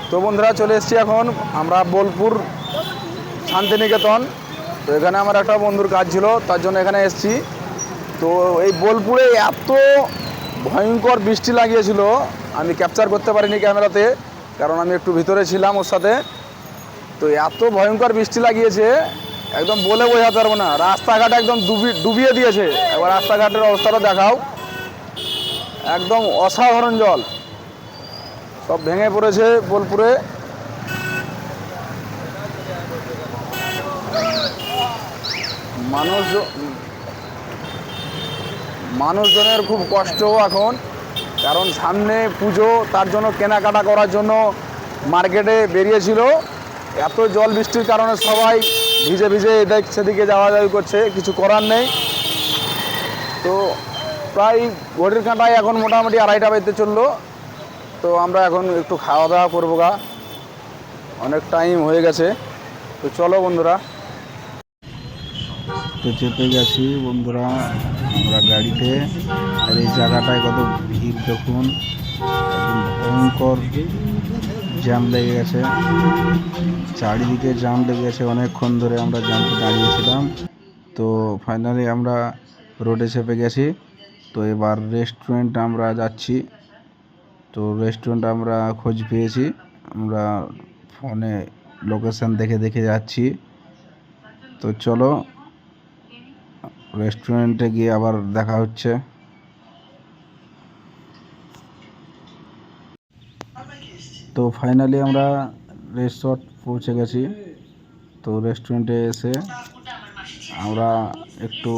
তো বন্ধুরা চলে এসেছি এখন আমরা বোলপুর শান্তিনিকেতন। তো এখানে আমার একটা বন্ধুর কাজ ছিল, তার জন্য এখানে এসেছি। তো এই বোলপুরে এত ভয়ঙ্কর বৃষ্টি লাগিয়েছিল, আমি ক্যাপচার করতে পারিনি ক্যামেরাতে, কারণ আমি একটু ভিতরে ছিলাম ওর সাথে। তো এত ভয়ঙ্কর বৃষ্টি লাগিয়েছে, একদম বলে বোঝাতে পারবো না। রাস্তাঘাট একদম ডুবিয়ে দিয়েছে। এবার রাস্তাঘাটের অবস্থাটা দেখাও, একদম অসাধারণ জল, সব ভেঙে পড়েছে বোলপুরে। মানুষজনের খুব কষ্ট এখন, কারণ সামনে পুজো, তার জন্য কেনাকাটা করার জন্য মার্কেটে বেরিয়েছিল। এত জল বৃষ্টির কারণে সবাই ভিজে ভিজে এদিক সেদিকে যাওয়া যাওয়া করছে, কিছু করার নেই। তো প্রায় ঘড়ির কাঁটায় এখন মোটামুটি 2:30 বাজতে চললো। তো আমরা এখন একটু খাওয়া দাওয়া করবো গা, অনেক টাইম হয়ে গেছে। তো চলো বন্ধুরা। তো চেপে গেছি বন্ধুরা আমরা গাড়িতে। আর এই জায়গাটায় কত ভিড় দেখুন, একদম ভয়ঙ্কর জ্যাম লেগে গেছে, চারিদিকে জ্যাম লেগে গেছে। অনেকক্ষণ ধরে আমরা জ্যামে দাঁড়িয়েছিলাম। তো ফাইনালি আমরা রোডে চেপে গেছি। তো এবার রেস্টুরেন্ট আমরা যাচ্ছি। তো রেস্টুরেন্ট আমরা খোঁজ পেয়েছি, আমরা ফোনে লোকেশন দেখে দেখে যাচ্ছি। তো চলো রেস্টুরেন্টে গিয়ে আবার দেখা হচ্ছে। তো ফাইনালি আমরা রিসর্ট পৌঁছে গেছি। তো রেস্টুরেন্টে এসে আমরা একটু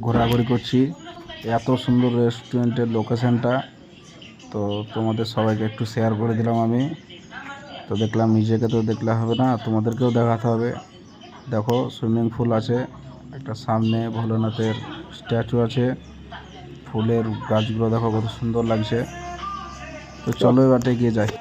ঘোরাঘুরি করছি। এত সুন্দর রেস্টুরেন্টের লোকেশনটা, তো তোমাদের সবাইকে একটু শেয়ার করে দিলাম আমি। তো দেখলাম নিজেকে তো দেখলে হবে না, তোমাদেরকেও দেখাতে হবে। দেখো সুইমিং পুল আছে, একটা সামনে ভোলেনাথের স্ট্যাচু আছে, ফুলের গাছগুলো দেখো কত সুন্দর লাগছে। তো চলো এবার এগিয়ে যাই।